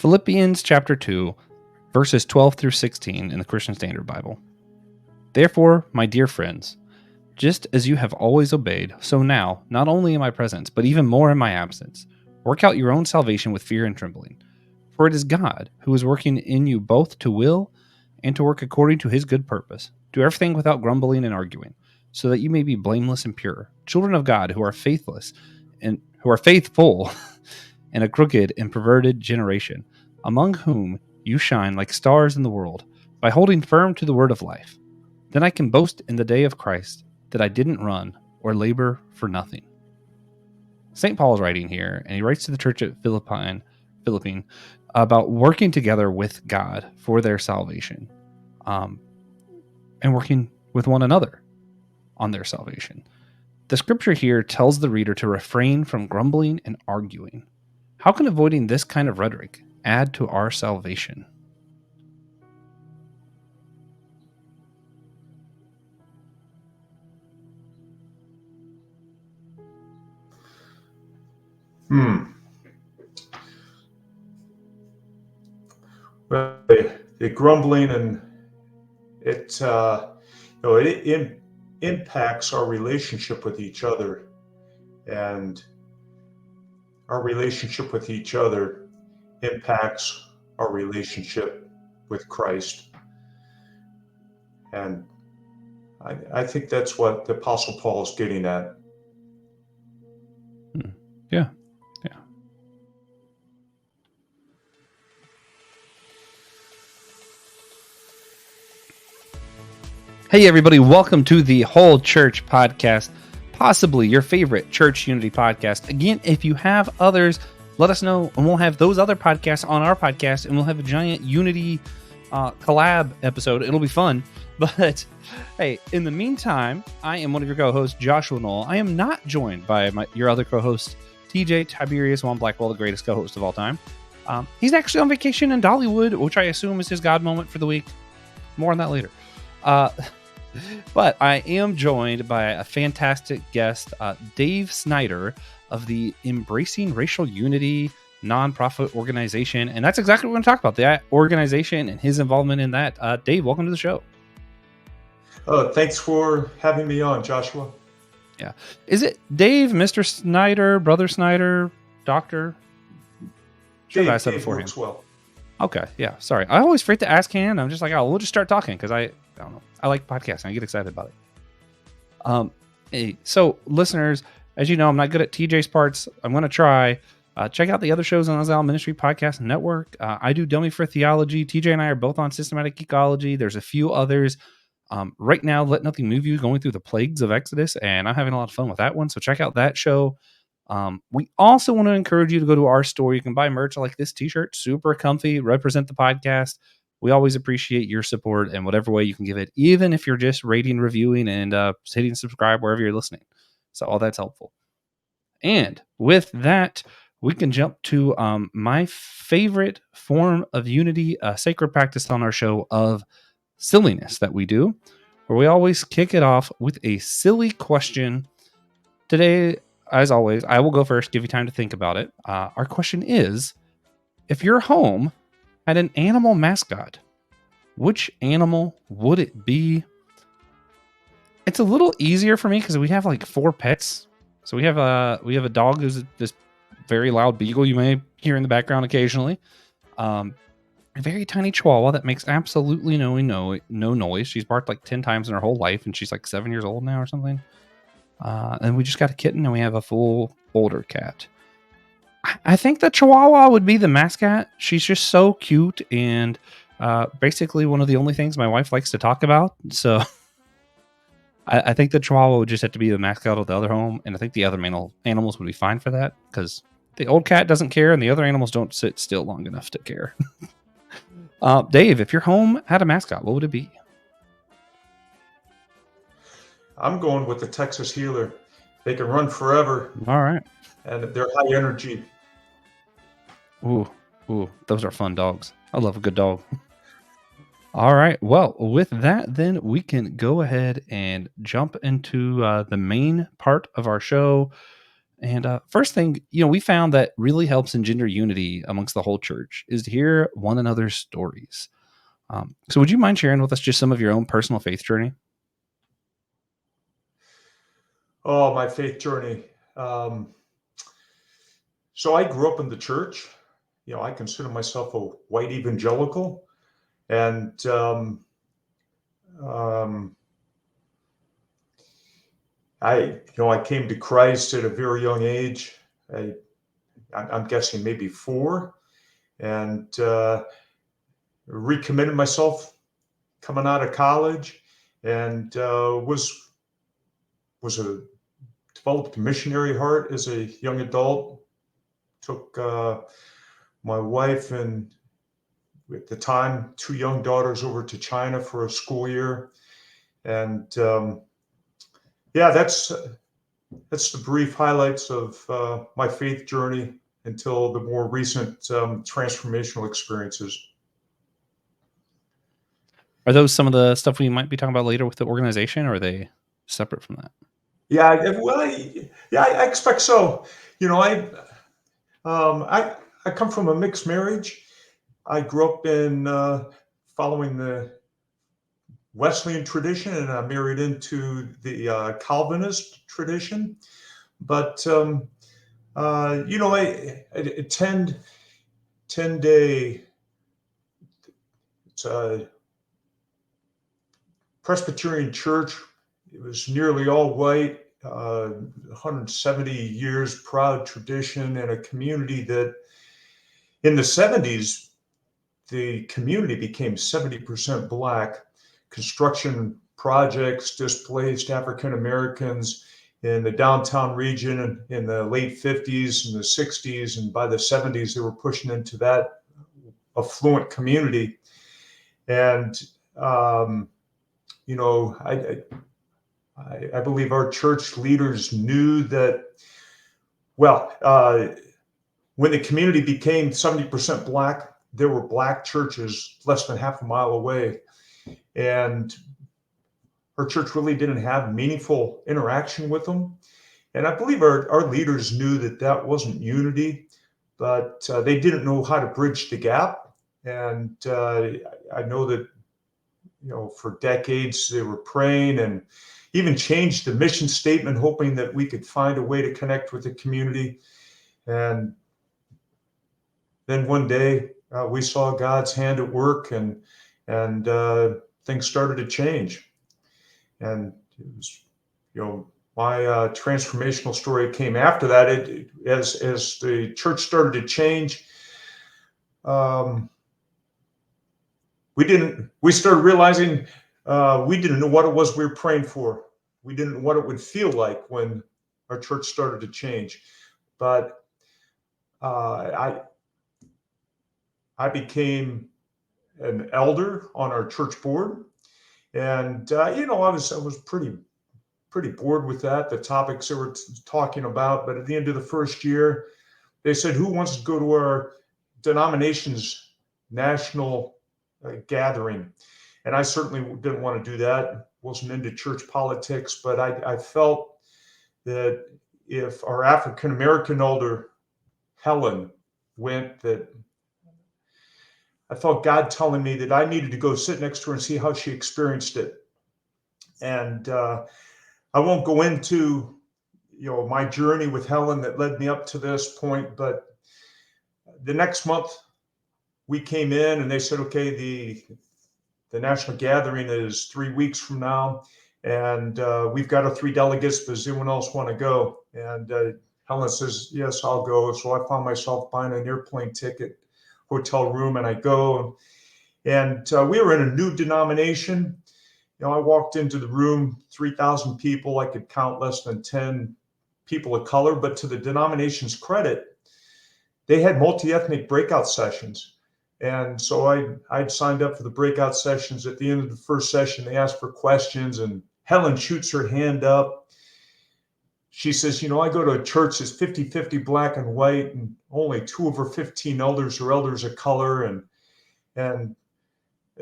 Philippians chapter 2, verses 12 through 16 in the Christian Standard Bible. Therefore, my dear friends, just as you have always obeyed, so now, not only in my presence, but even more in my absence, work out your own salvation with fear and trembling. For it is God who is working in you both to will and to work according to his good purpose. Do everything without grumbling and arguing, so that you may be blameless and pure, children of God who are faithless and who are faithful in a crooked and perverted generation, among whom you shine like stars in the world, by holding firm to the word of life. Then I can boast in the day of Christ that I didn't run or labor for nothing. St. Paul is writing here, and he writes to the church at Philippine about working together with God for their salvation, and working with one another on their salvation. The scripture here tells the reader to refrain from grumbling and arguing. How can avoiding this kind of rhetoric add to our salvation? Well, the grumbling and it impacts our relationship with each other, and our relationship with each other impacts our relationship with Christ. And I think that's what the Apostle Paul is getting at. Yeah. Hey, everybody. Welcome to the Whole Church Podcast, possibly your favorite church unity podcast. Again, if you have others, let us know, and we'll have those other podcasts on our podcast, and we'll have a giant unity collab episode. It'll be fun. But hey, in the meantime, I am one of your co-hosts, Joshua Noel. I am not joined by your other co-host, TJ Tiberius Juan Blackwell, the greatest co-host of all time. He's actually on vacation in Dollywood, which I assume is his God moment for the week. More on that later. But I am joined by a fantastic guest, Dave Snyder of the Embracing Racial Unity nonprofit organization. And that's exactly what we're going to talk about, that organization and his involvement in that. Dave, welcome to the show. Thanks for having me on, Joshua. Yeah. Is it Dave, Mr. Snyder, Brother Snyder, Doctor? Dave, I said beforehand. Well. Okay. Yeah. Sorry. I always forget to ask him. I'm just like, we'll just start talking because I don't know. I like podcasting. I get excited about it. Hey, so listeners, as you know, I'm not good at TJ's parts. I'm going to try. Check out the other shows on the Zal Ministry Podcast Network. I do Dummy for Theology. TJ and I are both on Systematic Geekology. There's a few others. Right now, Let Nothing Move You, going through the plagues of Exodus, and I'm having a lot of fun with that one. So check out that show. We also want to encourage you to go to our store. You can buy merch like this t-shirt, super comfy, represent the podcast. We always appreciate your support and whatever way you can give it, even if you're just rating, reviewing, and hitting subscribe wherever you're listening. So all that's helpful. And with that, we can jump to my favorite form of unity, sacred practice on our show of silliness that we do, where we always kick it off with a silly question. Today, as always, I will go first, give you time to think about it. Our question is, if your home had an animal mascot, which animal would it be? It's a little easier for me because we have like 4 pets. So we have a dog who's this very loud beagle you may hear in the background occasionally. A very tiny chihuahua that makes absolutely no noise. She's barked like 10 times in her whole life, and she's like 7 years old now or something. And we just got a kitten, and we have a full older cat. I think the Chihuahua would be the mascot. She's just so cute and basically one of the only things my wife likes to talk about. So I think the Chihuahua would just have to be the mascot of the other home. And I think the other animals would be fine for that because the old cat doesn't care and the other animals don't sit still long enough to care. Dave, if your home had a mascot, what would it be? I'm going with the Texas Healer. They can run forever. All right. And they're high energy. Ooh, those are fun dogs. I love a good dog. All right. Well, with that, then we can go ahead and jump into the main part of our show. And first thing, we found that really helps engender unity amongst the whole church is to hear one another's stories. So would you mind sharing with us just some of your own personal faith journey? Oh, my faith journey. Um, so I grew up in the church. I consider myself a white evangelical, and um, I came to Christ at a very young age. I'm guessing maybe 4, and recommitted myself coming out of college, and was a developed a missionary heart as a young adult. Took my wife and at the time 2 young daughters over to China for a school year, and yeah, that's the brief highlights of my faith journey until the more recent transformational experiences. Are those some of the stuff we might be talking about later with the organization, or are they separate from that? Yeah, I expect so. You know, I um, I I come from a mixed marriage. I grew up in following the Wesleyan tradition, and I married into the Calvinist tradition. But I attend 10-day. It's a Presbyterian church. It was nearly all white, 170 years proud tradition, and a community that in the 70s, the community became 70% Black. Construction projects displaced African Americans in the downtown region in the late 50s and the 60s. And by the 70s, they were pushing into that affluent community. And, um, you know, I believe our church leaders knew that, well, when the community became 70% Black, there were Black churches less than half a mile away. And our church really didn't have meaningful interaction with them. And I believe our leaders knew that that wasn't unity, but they didn't know how to bridge the gap. And I know that, for decades they were praying and even changed the mission statement, hoping that we could find a way to connect with the community. And then one day we saw God's hand at work, and things started to change. And it was, my transformational story came after that. As the church started to change, um, we started realizing we didn't know what it was we were praying for. We didn't know what it would feel like when our church started to change. But I became an elder on our church board, and I was pretty bored with that, the topics they were talking about. But at the end of the first year, they said, "Who wants to go to our denomination's national gathering?" And I certainly didn't want to do that. Wasn't into church politics, but I felt that if our African American elder Helen went, that I felt God telling me that I needed to go sit next to her and see how she experienced it. And I won't go into my journey with Helen that led me up to this point, but the next month we came in and they said, okay, the national gathering is 3 weeks from now, and we've got our 3 delegates. Does anyone else want to go? And Helen says, yes, I'll go. So I found myself buying an airplane ticket, hotel room, and I go. And we were in a new denomination. I walked into the room, 3,000 people. I could count less than 10 people of color, but to the denomination's credit, they had multi-ethnic breakout sessions. And so I'd signed up for the breakout sessions. At the end of the first session, they asked for questions, and Helen shoots her hand up. She says, I go to a church that's 50-50 Black and white, and only 2 of her 15 elders are elders of color. And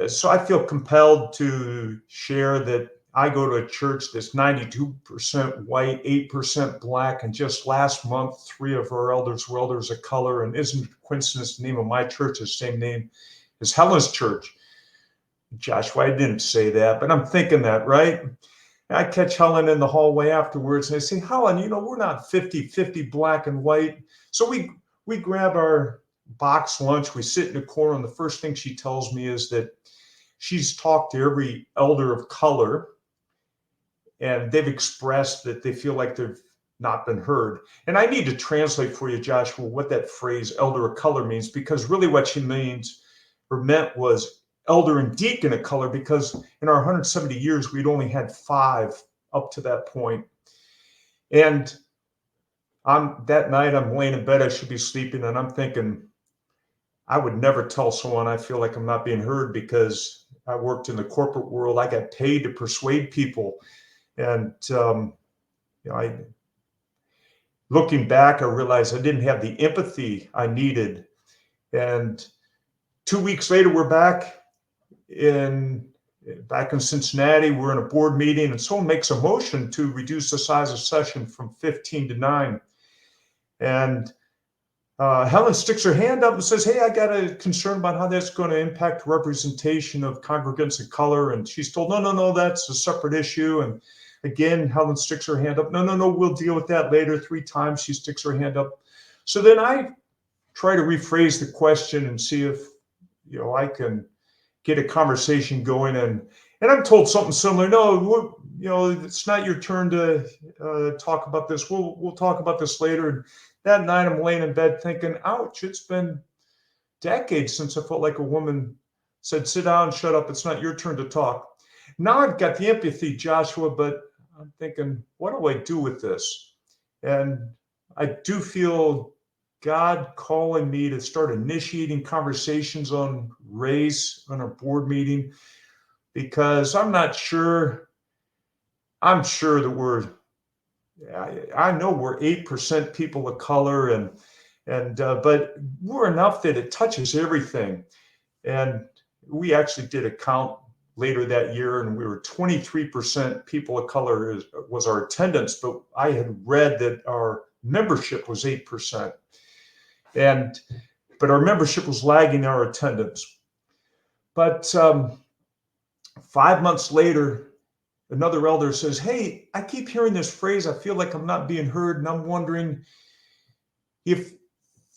so I feel compelled to share that I go to a church that's 92% white, 8% black, and just last month, 3 of our elders were elders of color. And isn't it a coincidence the name of my church is the same name as Helen's church? Joshua, I didn't say that, but I'm thinking that, right? And I catch Helen in the hallway afterwards, and I say, Helen, we're not 50-50 black and white. So we grab our box lunch, we sit in the corner, and the first thing she tells me is that she's talked to every elder of color, and they've expressed that they feel like they've not been heard. And I need to translate for you, Joshua, what that phrase elder of color means, because really what she means or meant was elder and deacon of color, because in our 170 years, we'd only had 5 up to that point. And that night I'm laying in bed, I should be sleeping, and I'm thinking, I would never tell someone I feel like I'm not being heard, because I worked in the corporate world. I got paid to persuade people. And looking back, I realized I didn't have the empathy I needed. And 2 weeks later, we're back in Cincinnati. We're in a board meeting, and someone makes a motion to reduce the size of session from 15 to 9. And Helen sticks her hand up and says, hey, I got a concern about how that's going to impact representation of congregants of color. And she's told, no, that's a separate issue. And again, Helen sticks her hand up. No, we'll deal with that later. 3 times she sticks her hand up. So then I try to rephrase the question and see if I can get a conversation going. And I'm told something similar. No, it's not your turn to talk about this. We'll talk about this later. And that night I'm laying in bed thinking, ouch, it's been decades since I felt like a woman said, sit down, shut up. It's not your turn to talk. Now I've got the empathy, Joshua, but I'm thinking, what do I do with this? And I do feel God calling me to start initiating conversations on race on our board meeting, because I'm sure that I know we're 8% people of color, but we're enough that it touches everything. And we actually did a count later that year, and we were 23% people of color was our attendance, but I had read that our membership was 8%. But our membership was lagging our attendance. But 5 months later, another elder says, hey, I keep hearing this phrase, I feel like I'm not being heard, and I'm wondering if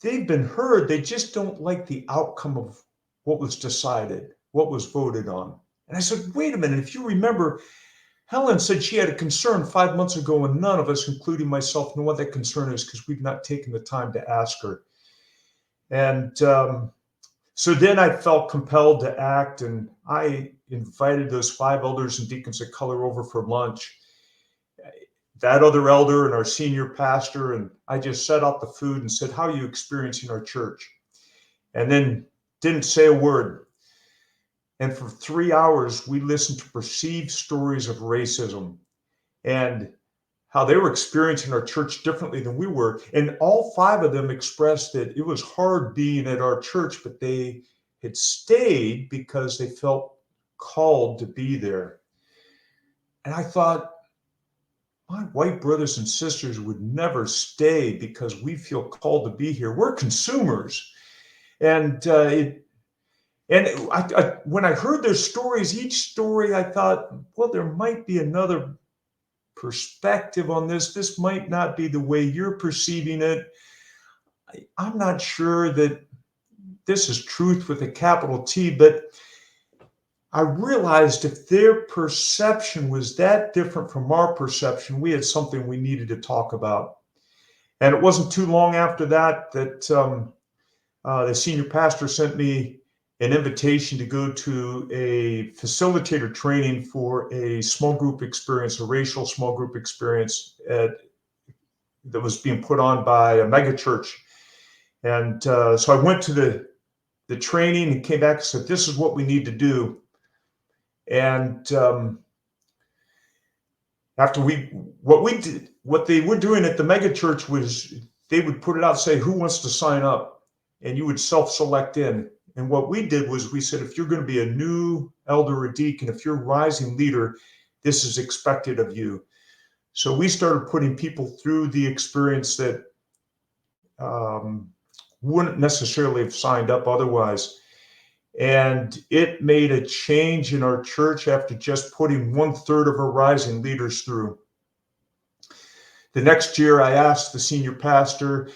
they've been heard, they just don't like the outcome of what was decided, what was voted on. And I said, wait a minute, if you remember, Helen said she had a concern 5 months ago, and none of us, including myself, know what that concern is, because we've not taken the time to ask her. And so then I felt compelled to act, and I invited those 5 elders and deacons of color over for lunch. That other elder and our senior pastor, and I just set out the food and said, how are you experiencing our church? And then didn't say a word. And for 3 hours, we listened to perceived stories of racism and how they were experiencing our church differently than we were. And all 5 of them expressed that it was hard being at our church, but they had stayed because they felt called to be there. And I thought, my white brothers and sisters would never stay because we feel called to be here. We're consumers. And when I heard their stories, each story, I thought, well, there might be another perspective on this. This might not be the way you're perceiving it. I'm not sure that this is truth with a capital T, but I realized if their perception was that different from our perception, we had something we needed to talk about. And it wasn't too long after that the senior pastor sent me an invitation to go to a facilitator training for a small group experience, a racial small group experience that was being put on by a mega church. And so I went to the training and came back and said, this is what we need to do. And what they were doing at the mega church was they would put it out, say, who wants to sign up? And you would self-select in. And what we did was we said, if you're going to be a new elder or deacon, if you're a rising leader, this is expected of you. So we started putting people through the experience that wouldn't necessarily have signed up otherwise. And it made a change in our church after just putting 1/3 of our rising leaders through. The next year, I asked the senior pastor,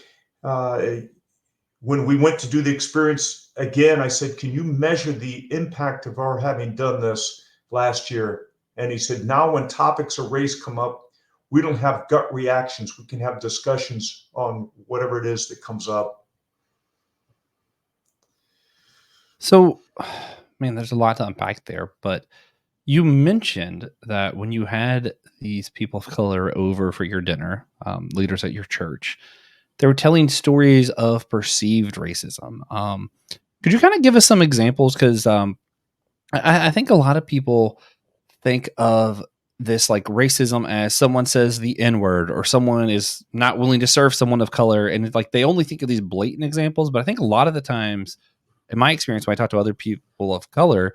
when we went to do the experience again, I said, can you measure the impact of our having done this last year? And he said, now when topics of race come up, we don't have gut reactions. We can have discussions on whatever it is that comes up. So, man, there's a lot to unpack there, but you mentioned that when you had these people of color over for your dinner, leaders at your church, they were telling stories of perceived racism. Could you kind of give us some examples? Because I think a lot of people think of this like racism as someone says the N word or someone is not willing to serve someone of color. And like they only think of these blatant examples. But I think a lot of the times, in my experience, when I talk to other people of color,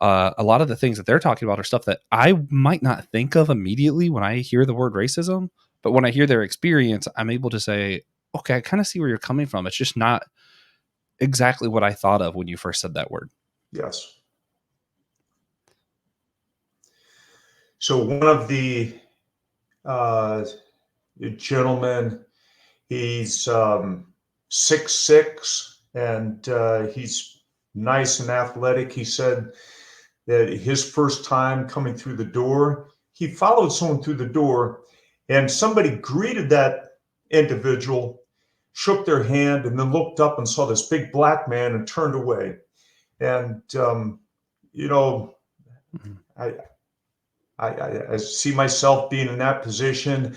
a lot of the things that they're talking about are stuff that I might not think of immediately when I hear the word racism. But when I hear their experience, I'm able to say, okay, I kind of see where you're coming from. It's just not exactly what I thought of when you first said that word. Yes. So one of the uh, gentlemen, he's 6'6", and he's nice and athletic. He said that his first time coming through the door, he followed someone through the door, and somebody greeted that individual, shook their hand, and then looked up and saw this big black man and turned away. And you know, Mhm. I, I see myself being in that position.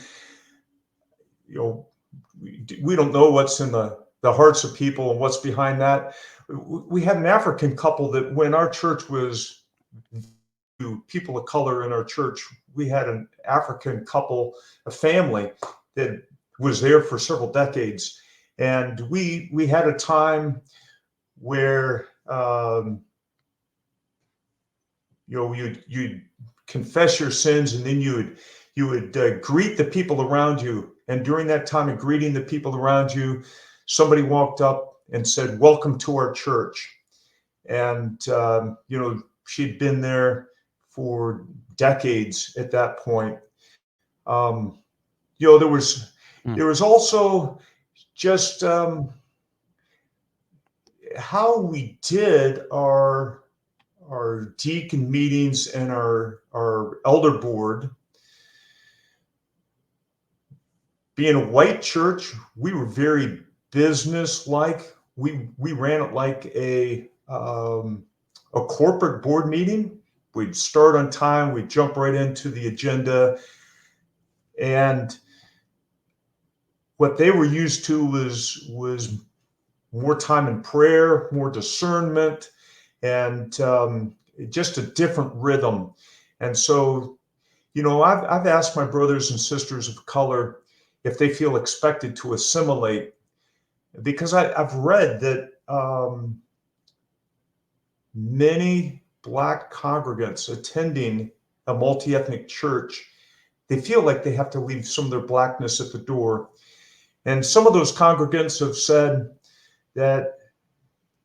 You know, we don't know what's in the hearts of people and what's behind that. We had an African couple that when our church was people of color in our church, we had an African couple, a family that was there for several decades. And we had a time where you'd confess your sins, and then you would greet the people around you. And during that time of greeting the people around you, somebody walked up and said, "Welcome to our church." And she'd been there for decades at that point. Um, there was Mm. also just how we did our deacon meetings and our elder board. Being a white church, we were very business-like. We ran it like a corporate board meeting. We'd start on time. We'd jump right into the agenda. And what they were used to was more time in prayer, more discernment, and just a different rhythm. And so, I've asked my brothers and sisters of color if they feel expected to assimilate, because I've read that many Black congregants attending a multi-ethnic church, they feel like they have to leave some of their Blackness at the door. And some of those congregants have said that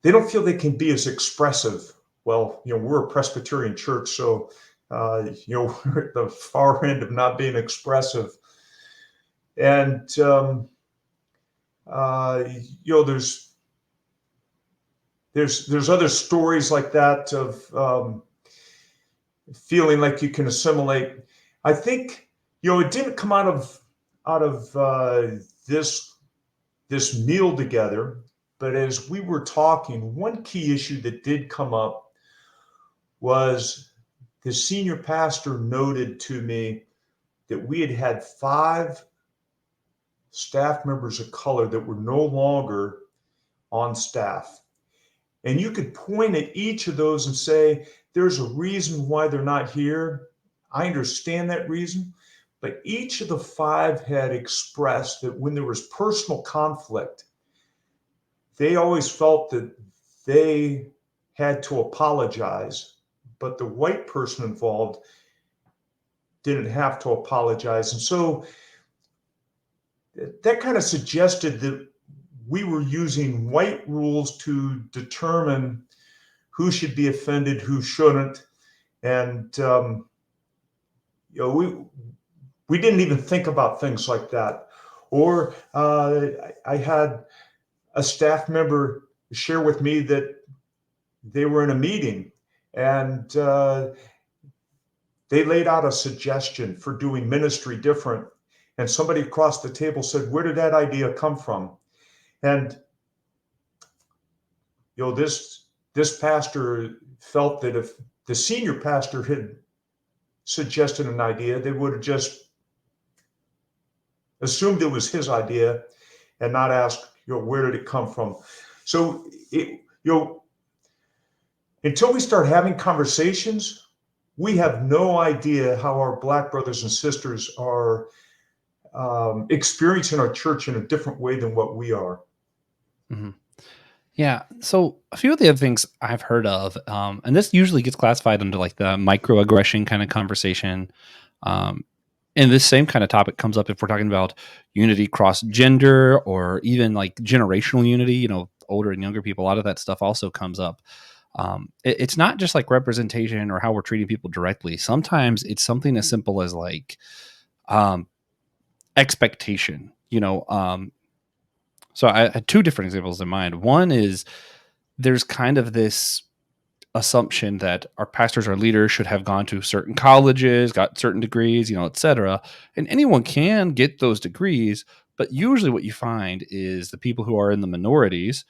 they don't feel they can be as expressive. Well, we're a Presbyterian church, so we're at the far end of not being expressive. And there's other stories like that of feeling like you can assimilate. I think it didn't come out of this meal together, but as we were talking, one key issue that did come up was the senior pastor noted to me that we had 5 staff members of color that were no longer on staff. And you could point at each of those and say, there's a reason why they're not here. I understand that reason. But each of the 5 had expressed that when there was personal conflict, they always felt that they had to apologize. But the white person involved didn't have to apologize. And so that kind of suggested that we were using white rules to determine who should be offended, who shouldn't. And, we didn't even think about things like that. Or I had a staff member share with me that they were in a meeting and they laid out a suggestion for doing ministry different. And somebody across the table said, "Where did that idea come from?" And this pastor felt that if the senior pastor had suggested an idea, they would have just assumed it was his idea and not asked, where did it come from? So, until we start having conversations, we have no idea how our Black brothers and sisters are experiencing our church in a different way than what we are. Mm-hmm. Yeah. So a few of the other things I've heard of, and this usually gets classified under like the microaggression kind of conversation. And this same kind of topic comes up if we're talking about unity cross gender or even like generational unity, older and younger people. A lot of that stuff also comes up. It's not just like representation or how we're treating people directly. Sometimes it's something as simple as like expectation, So I had two different examples in mind. One is there's kind of this assumption that our pastors or leaders should have gone to certain colleges, got certain degrees, et cetera. And anyone can get those degrees, but usually what you find is the people who are in the minorities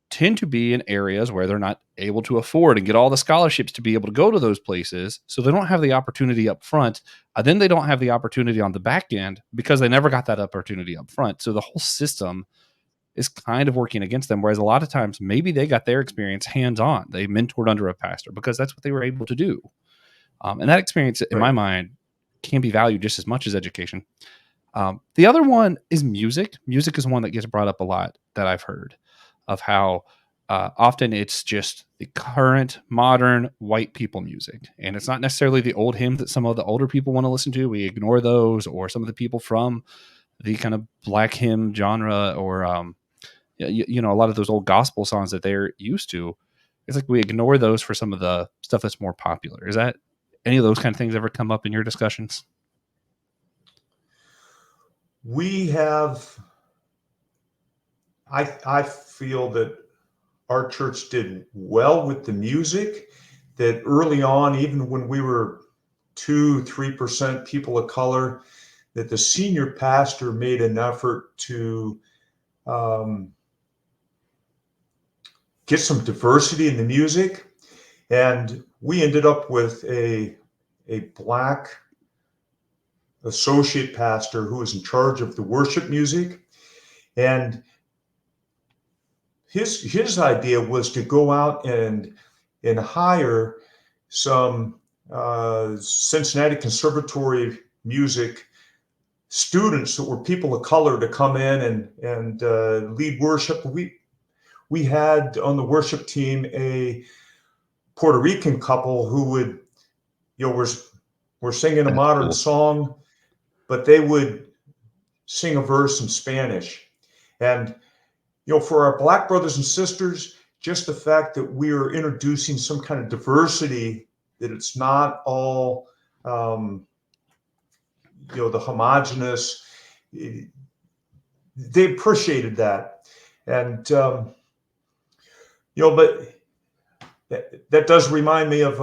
tend to be in areas where they're not able to afford and get all the scholarships to be able to go to those places. So they don't have the opportunity up front. Then they don't have the opportunity on the back end because they never got that opportunity up front. So the whole system is kind of working against them. Whereas a lot of times, maybe they got their experience hands-on. They mentored under a pastor because that's what they were able to do. And that experience, in my mind, can be valued just as much as education. The other one is music. Music is one that gets brought up a lot that I've heard of how often it's just the current modern white people music. And it's not necessarily the old hymns that some of the older people want to listen to. We ignore those, or some of the people from the kind of black hymn genre, or a lot of those old gospel songs that they're used to. It's like we ignore those for some of the stuff that's more popular. Is that any of those kind of things ever come up in your discussions? We have, I feel that our church did well with the music, that early on, even when we were 2-3% people of color, that the senior pastor made an effort to get some diversity in the music. And we ended up with a black associate pastor who was in charge of the worship music. And his idea was to go out and hire some Cincinnati Conservatory music students that were people of color to come in and lead worship. We had on the worship team a Puerto Rican couple who would, were singing a modern song, but they would sing a verse in Spanish. And, for our Black brothers and sisters, just the fact that we are introducing some kind of diversity, that it's not all, the homogenous, they appreciated that. And, but that does remind me of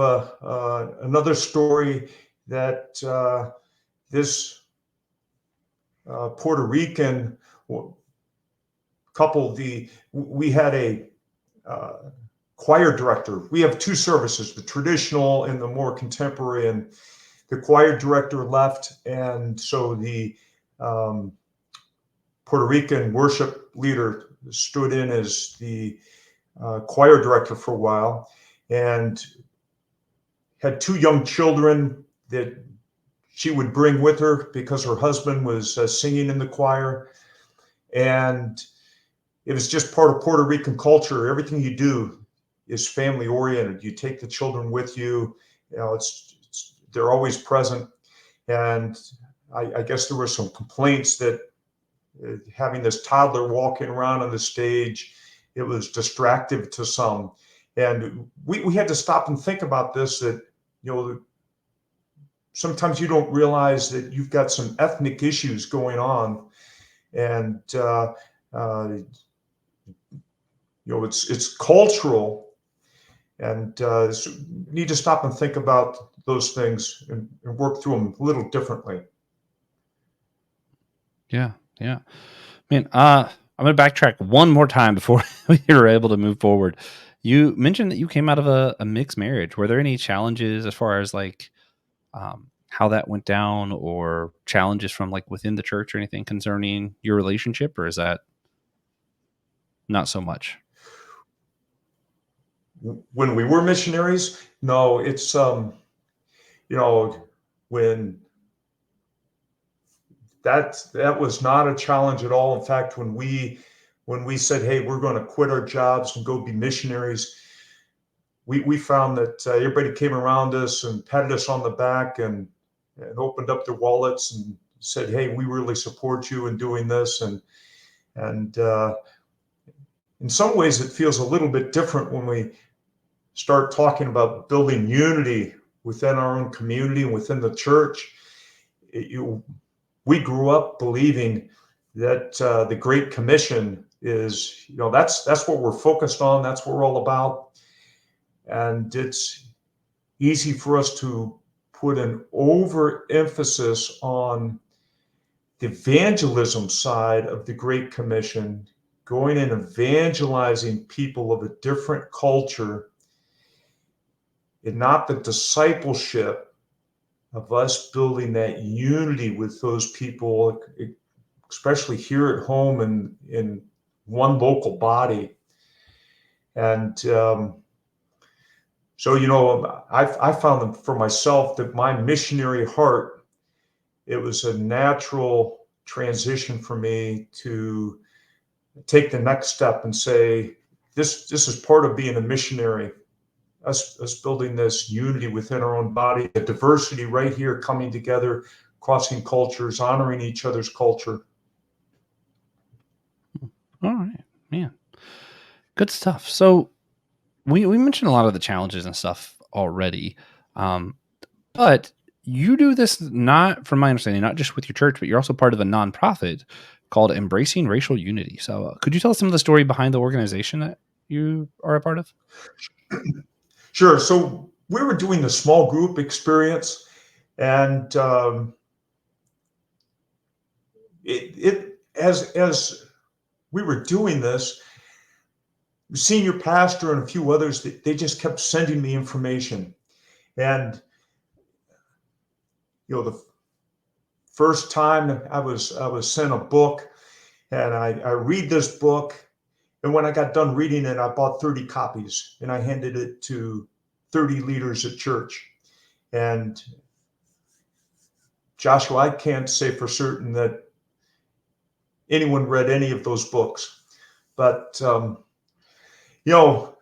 another story that this Puerto Rican couple, we had a choir director. We have two services, the traditional and the more contemporary, and the choir director left. And so the Puerto Rican worship leader stood in as the choir director for a while, and had two young children that she would bring with her because her husband was singing in the choir. And it was just part of Puerto Rican culture. Everything you do is family oriented. You take the children with you. They're always present. And I guess there were some complaints that having this toddler walking around on the stage, it was distractive to some. And we had to stop and think about this, that, sometimes you don't realize that you've got some ethnic issues going on. And, it's cultural. And so you need to stop and think about those things and work through them a little differently. Yeah. Yeah. Man, I'm going to backtrack one more time before we were able to move forward. You mentioned that you came out of a mixed marriage. Were there any challenges as far as like how that went down, or challenges from like within the church or anything concerning your relationship, or is that not so much? When we were missionaries, no, it's when that was not a challenge at all. In fact, when we said, hey, we're going to quit our jobs and go be missionaries, we found that everybody came around us and patted us on the back and opened up their wallets and said, hey, we really support you in doing this. And in some ways it feels a little bit different when we start talking about building unity within our own community and within the church. We grew up believing that the Great Commission is, that's what we're focused on. That's what we're all about. And it's easy for us to put an overemphasis on the evangelism side of the Great Commission, going and evangelizing people of a different culture, and not the discipleship of us building that unity with those people, especially here at home and in one local body. And so, I found them for myself that my missionary heart, it was a natural transition for me to take the next step and say, this is part of being a missionary, us building this unity within our own body, the diversity right here coming together, crossing cultures, honoring each other's culture. All right, man. Good stuff. So we mentioned a lot of the challenges and stuff already. Um, but you do this, not from my understanding, not just with your church, but you're also part of a nonprofit called Embracing Racial Unity. So could you tell us some of the story behind the organization that you are a part of? Sure. So we were doing the small group experience, and as we were doing this, the senior pastor and a few others, they just kept sending me information. And the first time I was sent a book, and I read this book, and when I got done reading it, I bought 30 copies and I handed it to 30 leaders at church. And Joshua, I can't say for certain that anyone read any of those books, but you know,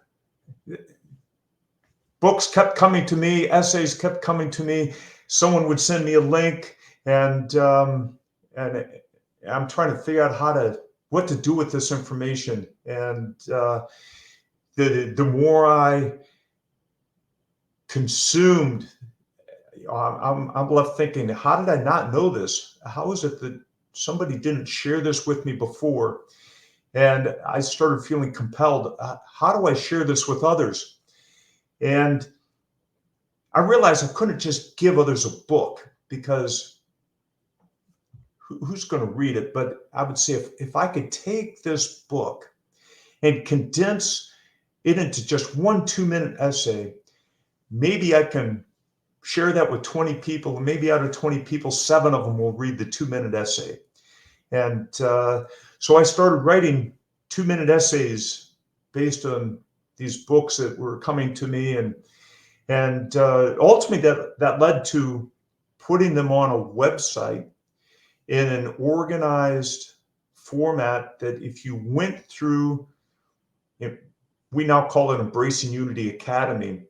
books kept coming to me, essays kept coming to me. Someone would send me a link, and I'm trying to figure out what to do with this information. And the more I consumed, I'm left thinking, how did I not know this? How is it that somebody didn't share this with me before? And I started feeling compelled. How do I share this with others? And I realized I couldn't just give others a book, because who's going to read it? But I would say, if I could take this book and condense it into just one 2-minute essay, maybe I can share that with 20 people. And maybe out of 20 people, 7 of them will read the 2-minute essay. And so I started writing 2-minute essays based on these books that were coming to me. And ultimately that led to putting them on a website in an organized format that if you went through, we now call it Embracing Unity Academy.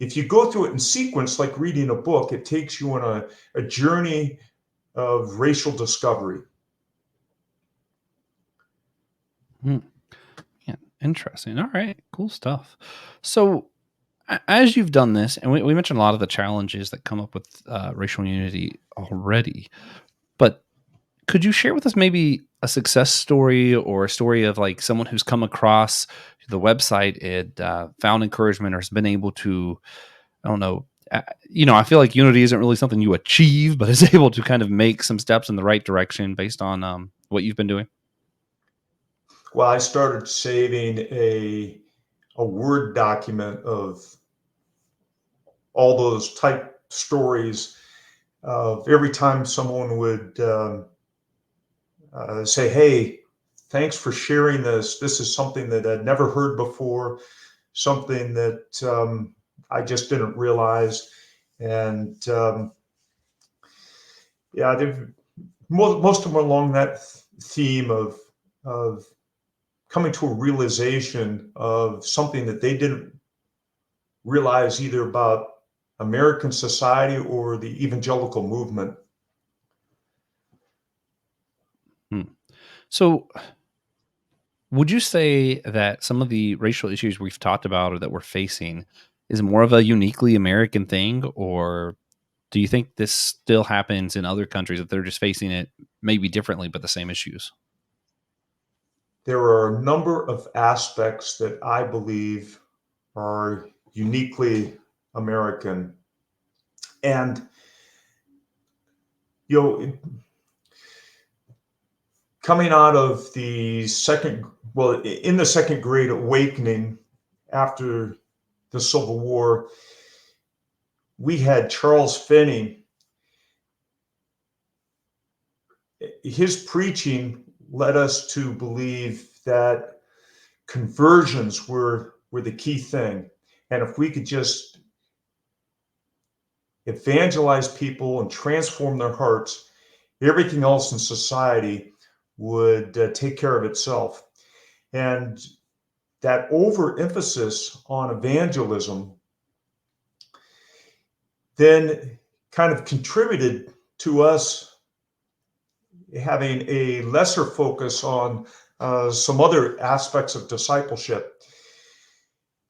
If you go through it in sequence, like reading a book, it takes you on a journey of racial discovery. Hmm. Yeah, interesting. All right, cool stuff. So, as you've done this, and we mentioned a lot of the challenges that come up with racial unity already, but could you share with us maybe a success story or a story of like someone who's come across the website and found encouragement or has been able to, I don't know, I feel like unity isn't really something you achieve, but is able to kind of make some steps in the right direction based on what you've been doing? Well, I started saving a Word document of all those type stories of every time someone would say, "Hey, thanks for sharing this. This is something that I'd never heard before, something that I just didn't realize." And yeah, most of them are along that theme of coming to a realization of something that they didn't realize either about American society or the evangelical movement. Hmm. So, would you say that some of the racial issues we've talked about or that we're facing is more of a uniquely American thing, or do you think this still happens in other countries that they're just facing it maybe differently but the same issues? There are a number of aspects that I believe are uniquely American. And, you know, coming out of in the second great awakening after the Civil War, we had Charles Finney. His preaching led us to believe that conversions were the key thing. And if we could just evangelize people and transform their hearts, everything else in society would take care of itself. And that overemphasis on evangelism then kind of contributed to us having a lesser focus on some other aspects of discipleship.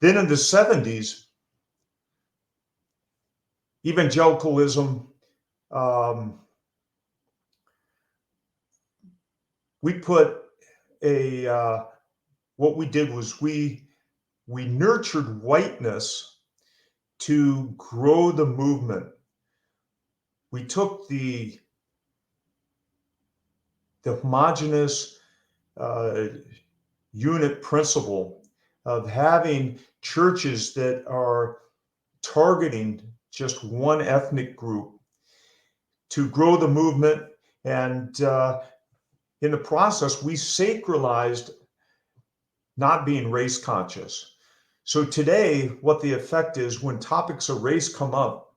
Then in the 70s, evangelicalism, um, we put a, what we did was we nurtured whiteness to grow the movement. We took the homogenous uh, unit principle of having churches that are targeting just one ethnic group to grow the movement. And in the process, we sacralized not being race conscious. So today, what the effect is when topics of race come up,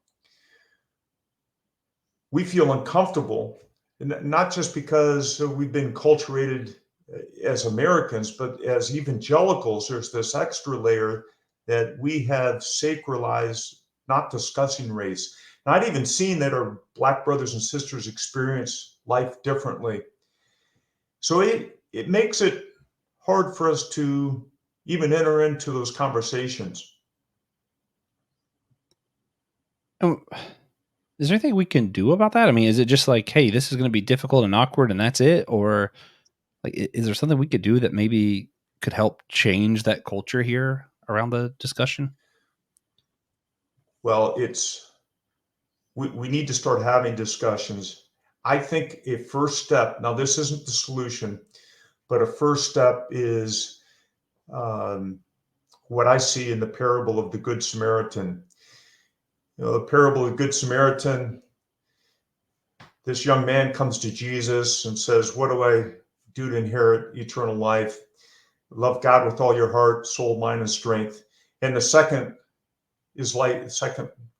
we feel uncomfortable, not just because we've been culturated as Americans, but as evangelicals, there's this extra layer that we have sacralized not discussing race, not even seeing that our Black brothers and sisters experience life differently. So it makes it hard for us to even enter into those conversations. Oh, is there anything we can do about that? I mean, is it just like, hey, this is going to be difficult and awkward and that's it? Or like, is there something we could do that maybe could help change that culture here around the discussion? Well, we need to start having discussions. I think a first step, now this isn't the solution, but a first step is um, what I see in the parable of the Good Samaritan. The parable of the Good Samaritan, this young man comes to Jesus and says, "What do I do to inherit eternal life? Love God with all your heart, soul, mind, and strength." And the second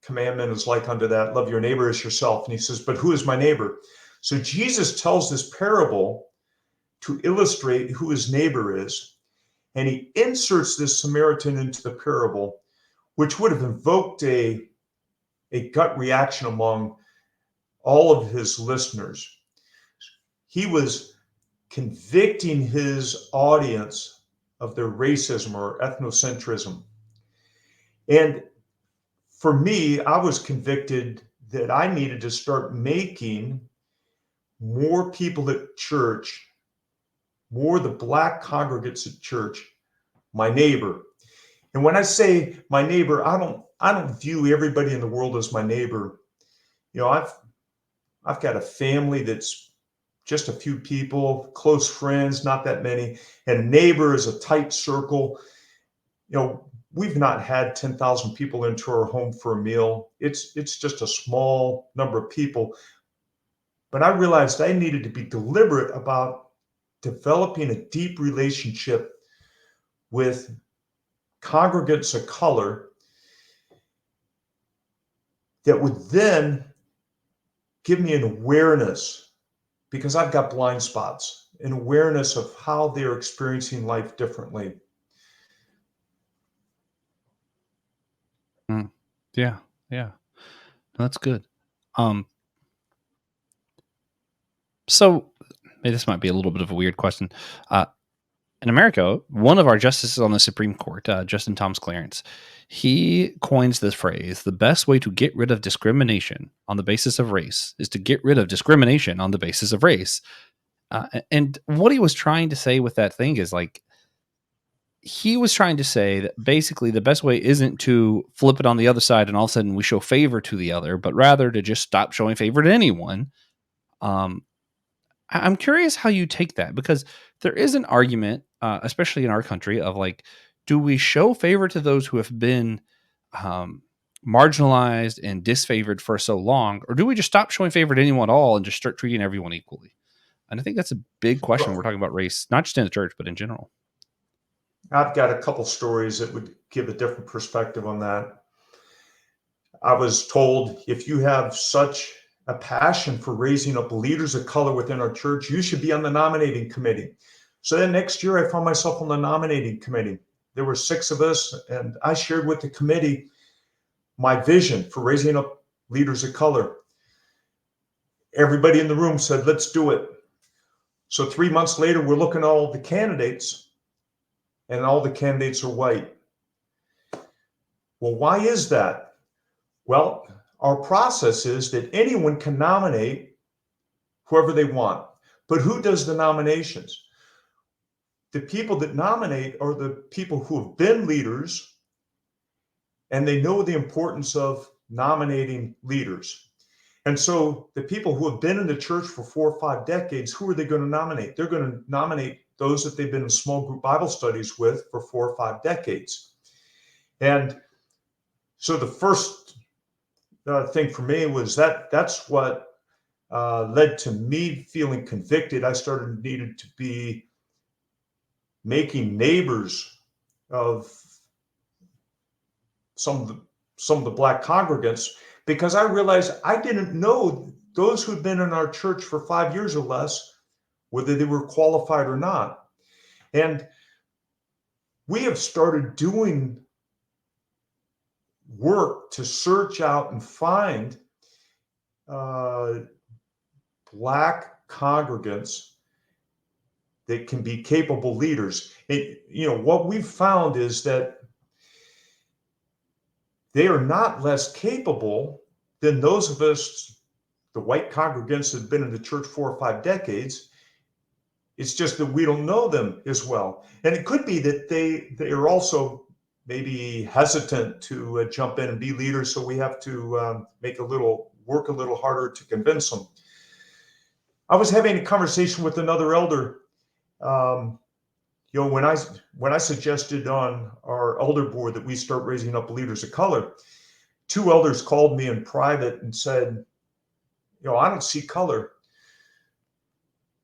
commandment is like unto that, love your neighbor as yourself. And he says, "But who is my neighbor?" So Jesus tells this parable to illustrate who his neighbor is. And he inserts this Samaritan into the parable which would have invoked a gut reaction among all of his listeners. He was convicting his audience of their racism or ethnocentrism. And for me, I was convicted that I needed to start making more people at church, more the Black congregants at church, my neighbor. And when I say my neighbor, I don't view everybody in the world as my neighbor. You know, I've got a family that's just a few people, close friends, not that many, and neighbor is a tight circle. You know, we've not had 10,000 people into our home for a meal. It's just a small number of people. But I realized I needed to be deliberate about developing a deep relationship with congregants of color that would then give me an awareness, because I've got blind spots, an awareness of how they're experiencing life differently. Yeah, yeah, that's good. So this might be a little bit of a weird question. In America, one of our justices on the Supreme Court, Justin Thomas Clarence, he coins this phrase: the best way to get rid of discrimination on the basis of race is to get rid of discrimination on the basis of race. And what he was trying to say with that thing is like, he was trying to say that basically the best way isn't to flip it on the other side and all of a sudden we show favor to the other, but rather to just stop showing favor to anyone. Um, I'm curious how you take that, because there is an argument, especially in our country, of like, do we show favor to those who have been um, marginalized and disfavored for so long, or do we just stop showing favor to anyone at all and just start treating everyone equally? And I think that's a big question when we're talking about race, not just in the church, but in general. I've got a couple stories that would give a different perspective on that. I was told, if you have such a passion for raising up leaders of color within our church, you should be on the nominating committee. So then next year, I found myself on the nominating committee. There were 6 of us, and I shared with the committee my vision for raising up leaders of color. Everybody in the room said, let's do it. So 3 months later, we're looking at all the candidates, and all the candidates are white. Well, why is that? Well, our process is that anyone can nominate whoever they want. But who does the nominations? The people that nominate are the people who have been leaders, and they know the importance of nominating leaders. And so the people who have been in the church for 4 or 5 decades, who are they going to nominate? They're going to nominate those that they've been in small group Bible studies with for 4 or 5 decades. And so the first thing for me was that's what led to me feeling convicted. I needed to be making neighbors of some of the Black congregants, because I realized I didn't know those who'd been in our church for 5 years or less, whether they were qualified or not. And we have started doing work to search out and find Black congregants that can be capable leaders. And, what we've found is that they are not less capable than those of us, the white congregants that have been in the church 4 or 5 decades. It's just that we don't know them as well. And it could be that they are also maybe hesitant to jump in and be leaders, so we have to work a little harder to convince them. I was having a conversation with another elder. When I suggested on our elder board that we start raising up leaders of color, 2 elders called me in private and said, I don't see color.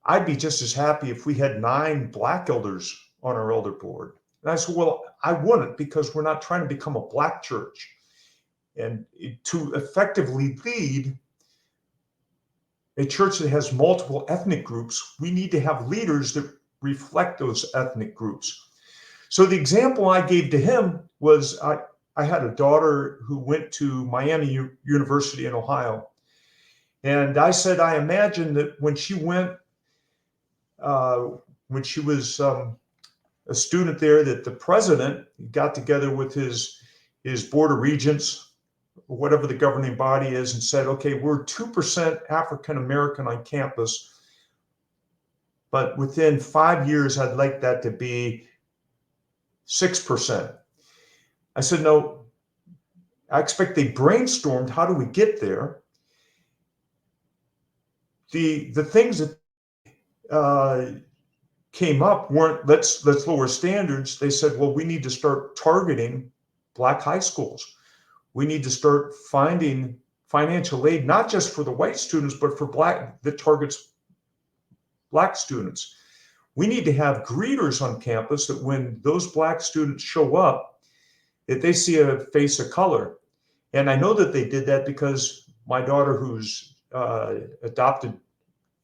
I'd be just as happy if we had 9 Black elders on our elder board. And I said, well, I wouldn't, because we're not trying to become a Black church. And to effectively lead a church that has multiple ethnic groups, we need to have leaders that reflect those ethnic groups. So the example I gave to him was, I had a daughter who went to Miami University in Ohio. And I said, I imagine that uh, when she was a student there, that the president got together with his board of regents, whatever the governing body is, and said, okay, we're 2% African American on campus, but within 5 years, I'd like that to be 6%. I said, no, I expect they brainstormed, how do we get there? The things that uh, came up weren't let's lower standards. They said, well, we need to start targeting black high schools. We need to start finding financial aid, not just for the white students, but for black that targets black students. We need to have greeters on campus that when those black students show up, that they see a face of color. And I know that they did that because my daughter, who's adopted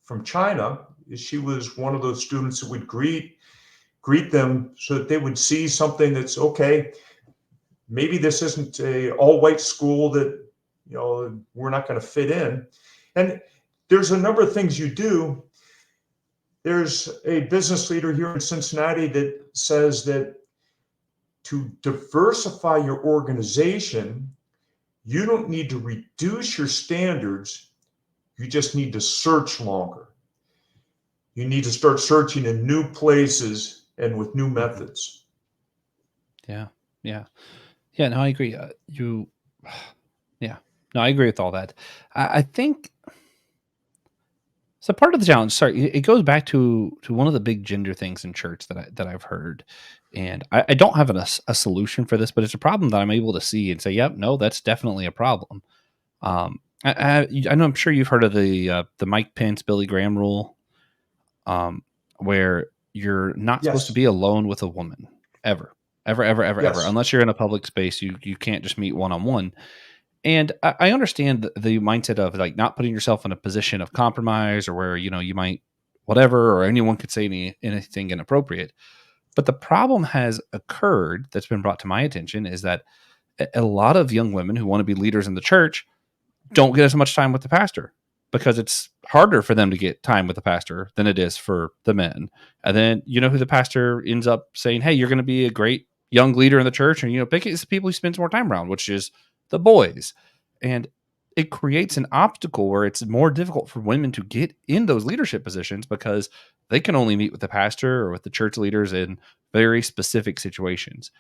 from China, she was one of those students that would greet them so that they would see something that's okay. Maybe this isn't a all white school that we're not going to fit in. And there's a number of things you do. There's a business leader here in Cincinnati that says that to diversify your organization, you don't need to reduce your standards. You just need to search longer. You need to start searching in new places and with new methods. Yeah. Yeah. Yeah. No, I agree. Yeah. No, I agree with all that. I think so. Part of the challenge, sorry, it goes back to one of the big gender things in church that I've heard, and I don't have a solution for this, but it's a problem that I'm able to see and say, yep, no, that's definitely a problem. I know I'm sure you've heard of the Mike Pence, Billy Graham rule, where you're not supposed to Yes. be alone with a woman ever, ever, ever, ever, ever, Yes. unless you're in a public space. You can't just meet one on one. And I understand the mindset of like not putting yourself in a position of compromise or where you might whatever or anyone could say anything inappropriate. But the problem has occurred that's been brought to my attention is that a lot of young women who want to be leaders in the church don't get as much time with the pastor because it's harder for them to get time with the pastor than it is for the men. And then who the pastor ends up saying, "Hey, you're going to be a great young leader in the church," and pick it's the people he spends more time around, which is the boys. And it creates an obstacle where it's more difficult for women to get in those leadership positions because they can only meet with the pastor or with the church leaders in very specific situations.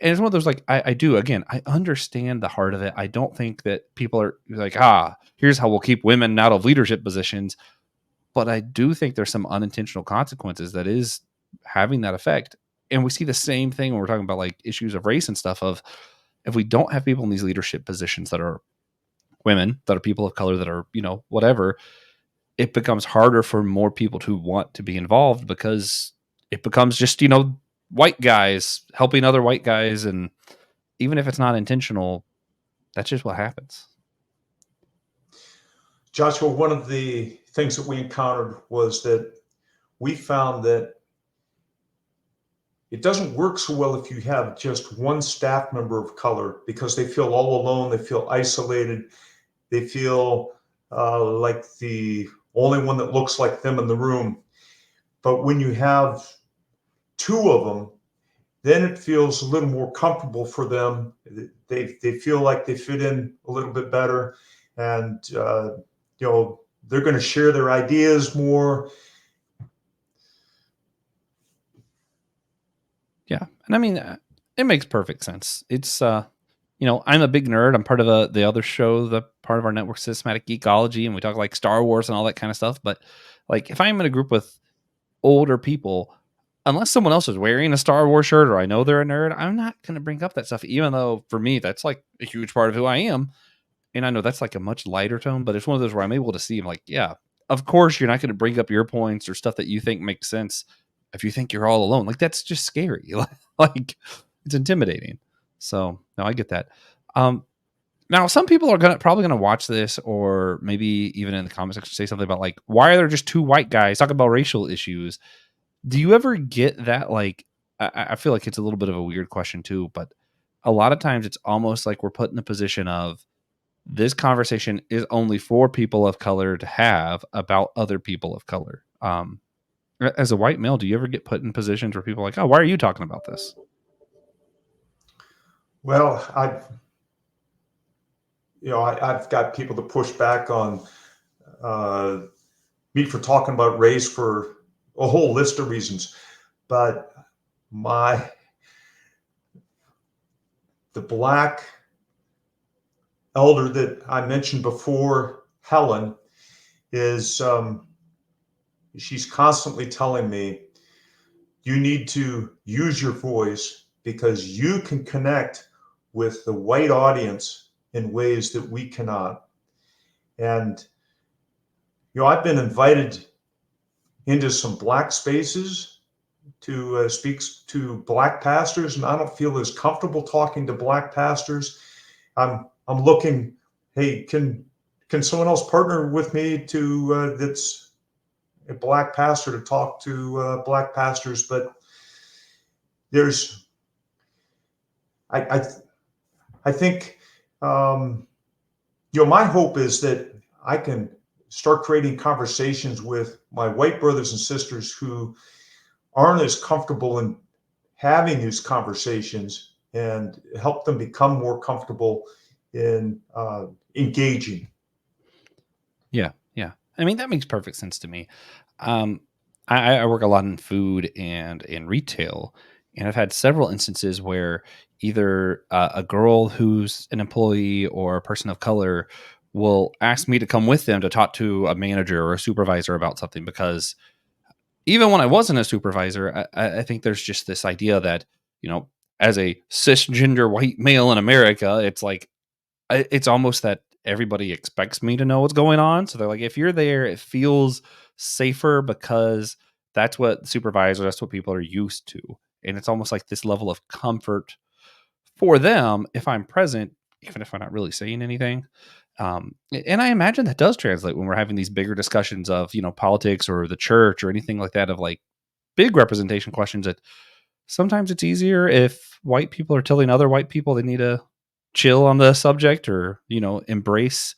And it's one of those like I do again. I understand the heart of it. I don't think that people are like, here's how we'll keep women out of leadership positions. But I do think there's some unintentional consequences that is having that effect. And we see the same thing when we're talking about like issues of race and stuff. Of if we don't have people in these leadership positions that are women, that are people of color, that are whatever, it becomes harder for more people to want to be involved because it becomes just white guys helping other white guys, and even if it's not intentional, that's just what happens. Joshua, one of the things that we encountered was that we found that it doesn't work so well if you have just one staff member of color because they feel all alone, they feel isolated, they feel like the only one that looks like them in the room. But when you have two of them, then it feels a little more comfortable for them. They feel like they fit in a little bit better, and they're going to share their ideas more. Yeah, and I mean, it makes perfect sense. It's I'm a big nerd. I'm part of the other show, the part of our network, Systematic Geekology, and we talk like Star Wars and all that kind of stuff. But like, if I'm in a group with older people, unless someone else is wearing a Star Wars shirt or I know they're a nerd, I'm not going to bring up that stuff, even though for me that's like a huge part of who I am. And I know that's like a much lighter tone, but it's one of those where I'm able to see, I'm like, yeah, of course you're not going to bring up your points or stuff that you think makes sense if you think you're all alone. Like that's just scary. Like it's intimidating. So no, I get that. Now some people are probably gonna watch this, or maybe even in the comment section say something about like, why are there just two white guys talking about racial issues? Do you ever get that? Like, I feel like it's a little bit of a weird question too, but a lot of times it's almost like we're put in the position of this conversation is only for people of color to have about other people of color. As a white male, do you ever get put in positions where people are like, oh, why are you talking about this? Well, I've got people to push back on uh, me for talking about race for a whole list of reasons, but my the black elder that I mentioned before, Helen, is she's constantly telling me you need to use your voice because you can connect with the white audience in ways that we cannot. And I've been invited into some black spaces to speak to black pastors, and I don't feel as comfortable talking to black pastors. I'm looking, hey, can someone else partner with me to that's a black pastor to talk to black pastors? But there's, I I think, my hope is that I can start creating conversations with my white brothers and sisters who aren't as comfortable in having these conversations and help them become more comfortable in engaging. Yeah, yeah. I mean, that makes perfect sense to me. Um, I work a lot in food and in retail, and I've had several instances where either a girl who's an employee or a person of color will ask me to come with them to talk to a manager or a supervisor about something because even when I wasn't a supervisor, I think there's just this idea that, you know, as a cisgender white male in America, it's like it's almost that everybody expects me to know what's going on. So they're like, if you're there, it feels safer because that's what supervisors, that's what people are used to. And it's almost like this level of comfort for them if I'm present, even if I'm not really saying anything. And I imagine that does translate when we're having these bigger discussions of, politics or the church or anything like that, of like big representation questions, that sometimes it's easier if white people are telling other white people they need to chill on the subject or, embrace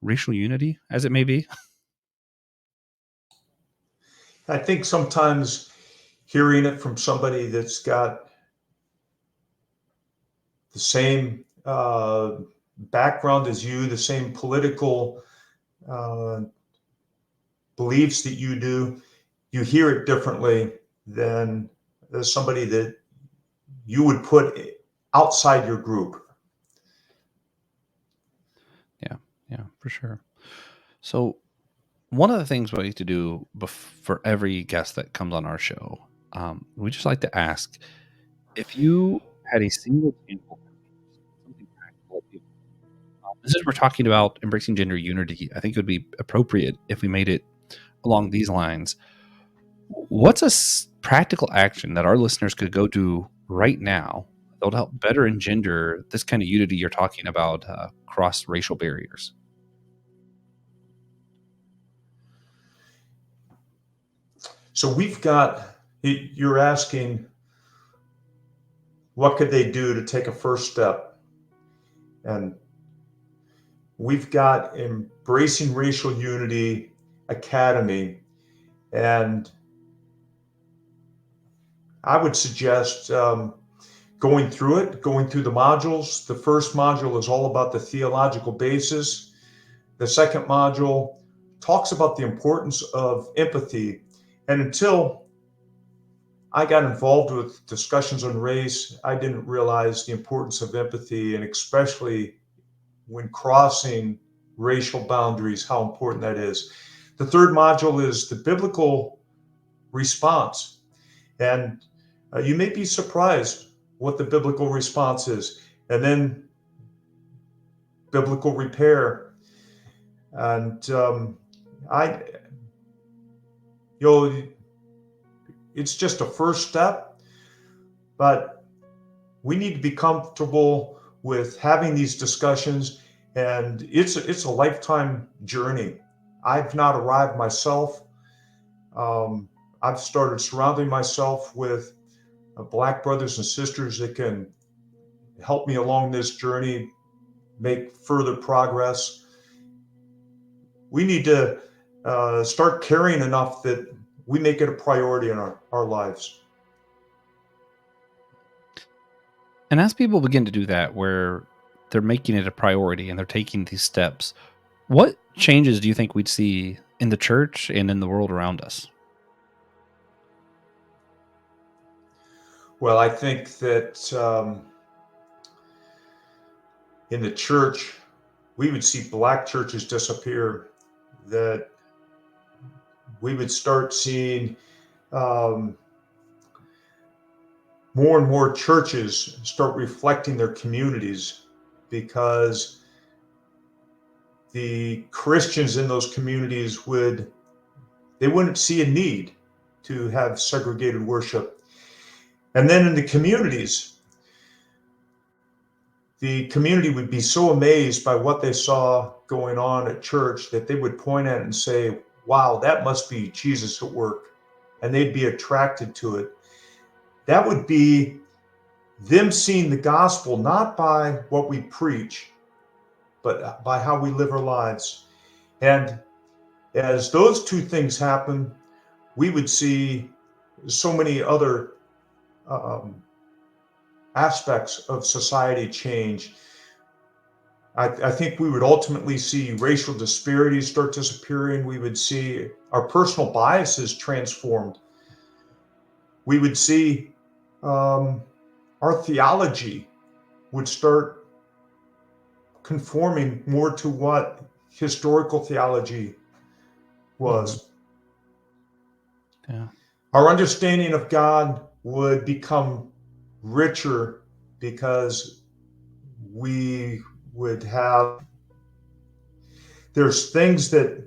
racial unity as it may be. I think sometimes hearing it from somebody that's got the same background as you, the same political uh, beliefs that you do, you hear it differently than somebody that you would put outside your group. Yeah, yeah, for sure. So one of the things we like to do for every guest that comes on our show, we just like to ask if you had a single example, something practical. Since we're talking about embracing gender unity, I think it would be appropriate if we made it along these lines. What's a practical action that our listeners could go do right now that would help better engender this kind of unity you're talking about, cross racial barriers? So you're asking what could they do to take a first step? And we've got Embracing Racial Unity Academy. And I would suggest going through the modules. The first module is all about the theological basis. The second module talks about the importance of empathy. And until I got involved with discussions on race, I didn't realize the importance of empathy, and especially when crossing racial boundaries, how important that is. The third module is the biblical response. And you may be surprised what the biblical response is. And then biblical repair. And I, you know, it's just a first step, but we need to be comfortable with having these discussions, and it's a lifetime journey. I've not arrived myself. Um, I've started surrounding myself with black brothers and sisters that can help me along this journey, make further progress. We need to start caring enough that we make it a priority in our lives. And as people begin to do that, where they're making it a priority and they're taking these steps, what changes do you think we'd see in the church and in the world around us? Well, I think that in the church, we would see black churches disappear, that we would start seeing um, more and more churches start reflecting their communities, because the Christians in those communities wouldn't see a need to have segregated worship. And then in the communities, the community would be so amazed by what they saw going on at church that they would point at it and say, wow, that must be Jesus at work. And they'd be attracted to it. That would be them seeing the gospel not by what we preach, but by how we live our lives. And as those two things happen, we would see so many other um, aspects of society change. I think we would ultimately see racial disparities start disappearing. We would see our personal biases transformed. We would see our theology would start conforming more to what historical theology was. Yeah. Our understanding of God would become richer because we would have, there's things that,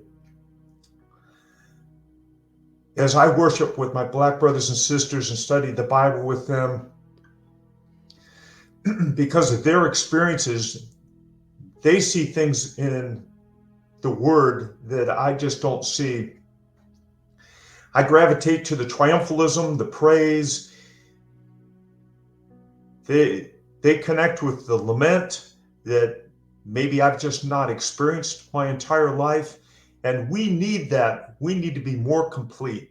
as I worship with my black brothers and sisters and study the Bible with them, because of their experiences, they see things in the word that I just don't see. I gravitate to the triumphalism, the praise. They connect with the lament that maybe I've just not experienced my entire life. And we need that. We need to be more complete.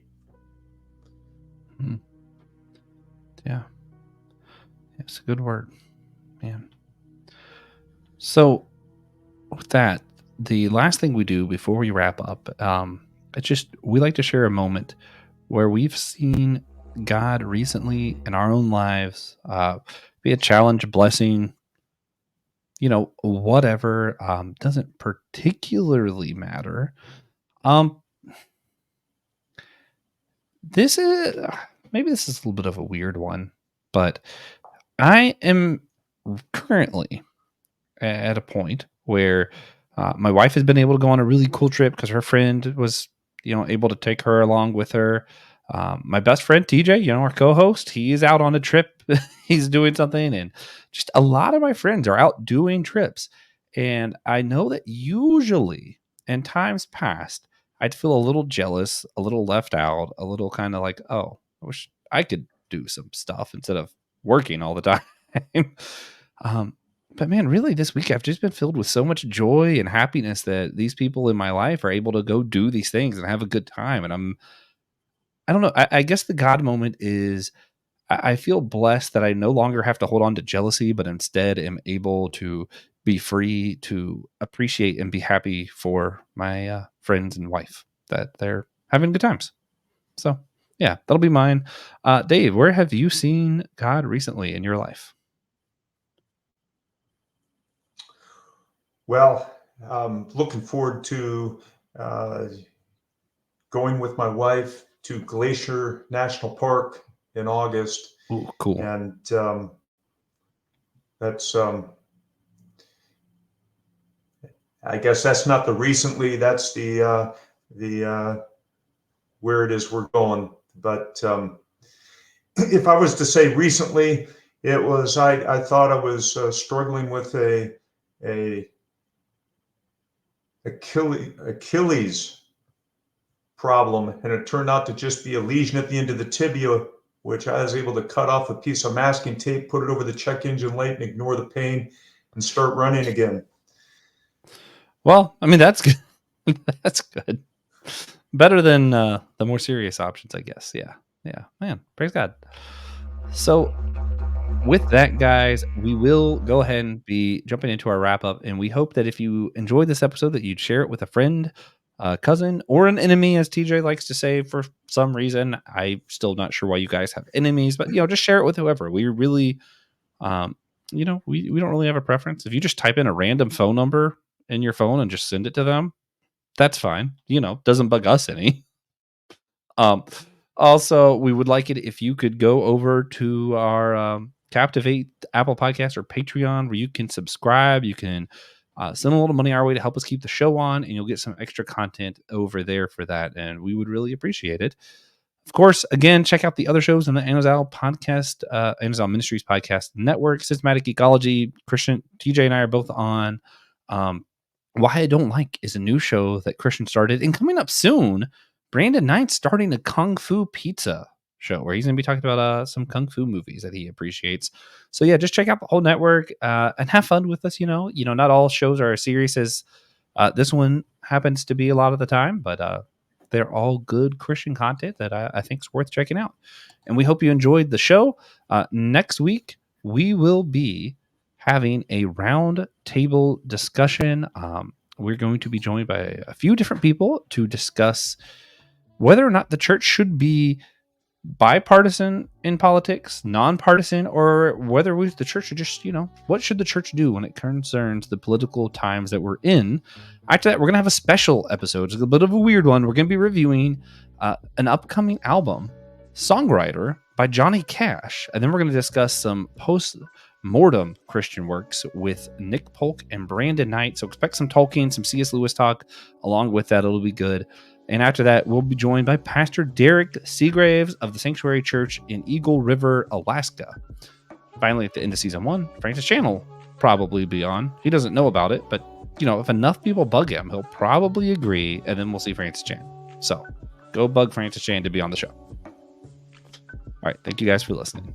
Yeah. It's a good word, man. So, with that, the last thing we do before we wrap up, it's just we like to share a moment where we've seen God recently in our own lives, be a challenge, a blessing, whatever. Doesn't particularly matter. Um, this is maybe this is a little bit of a weird one, but I am currently at a point where my wife has been able to go on a really cool trip because her friend was, able to take her along with her. My best friend TJ, our co-host, he's out on a trip. He's doing something, and just a lot of my friends are out doing trips. And I know that usually, in times past, I'd feel a little jealous, a little left out, a little kind of like, oh, I wish I could do some stuff instead of working all the time. um, but man, really, this week I've just been filled with so much joy and happiness that these people in my life are able to go do these things and have a good time. And I don't know. I guess the God moment is I feel blessed that I no longer have to hold on to jealousy, but instead am able to be free to appreciate and be happy for my friends and wife that they're having good times. So, yeah, that'll be mine. Dave, where have you seen God recently in your life? Well, I'm looking forward to uh, going with my wife to Glacier National Park in August. Ooh, cool. And that's, I guess that's not the recently, that's the where it is we're going. But if I was to say recently, it was, I thought I was struggling with a Achilles problem, and it turned out to just be a lesion at the end of the tibia which I was able to cut off a piece of masking tape, put it over the check engine light, and ignore the pain and start running again. Well, I mean, that's good. That's good. Better than the more serious options, I guess. Yeah. Yeah. Man, praise God. So, with that, guys, we will go ahead and be jumping into our wrap up. And we hope that if you enjoyed this episode, that you'd share it with a friend, a cousin, or an enemy, as TJ likes to say for some reason. I'm still not sure why you guys have enemies, but, just share it with whoever. We really, we don't really have a preference. If you just type in a random phone number in your phone and just send it to them, that's fine. Doesn't bug us any. Also, we would like it if you could go over to our Captivate Apple Podcast or Patreon, where you can subscribe. You can send a little money our way to help us keep the show on, and you'll get some extra content over there for that, and we would really appreciate it. Of course, again, check out the other shows in the Anazal podcast, Anazal Ministries podcast network, Systematic Geekology. Christian, TJ, and I are both on. Why I Don't Like is a new show that Christian started, and coming up soon, Brandon Knight's starting a Kung Fu Pizza show where he's going to be talking about some Kung Fu movies that he appreciates. So yeah, just check out the whole network and have fun with us. Not all shows are as serious as this one happens to be a lot of the time, but they're all good Christian content that I think is worth checking out. And we hope you enjoyed the show. Next week, we will be having a round table discussion. We're going to be joined by a few different people to discuss whether or not the church should be bipartisan in politics, nonpartisan, or whether the church should just, what should the church do when it concerns the political times that we're in. After that, we're going to have a special episode. It's a bit of a weird one. We're going to be reviewing an upcoming album, Songwriter, by Johnny Cash. And then we're going to discuss some post-mortem Christian works with Nick Polk and Brandon Knight. So expect some Tolkien, some C.S. Lewis talk. Along with that, it'll be good. And after that, we'll be joined by Pastor Derek Seagraves of the Sanctuary Church in Eagle River, Alaska. Finally, at the end of season 1, Francis Chan will probably be on. He doesn't know about it, but if enough people bug him, he'll probably agree, and then we'll see Francis Chan. So go bug Francis Chan to be on the show. All right. Thank you guys for listening.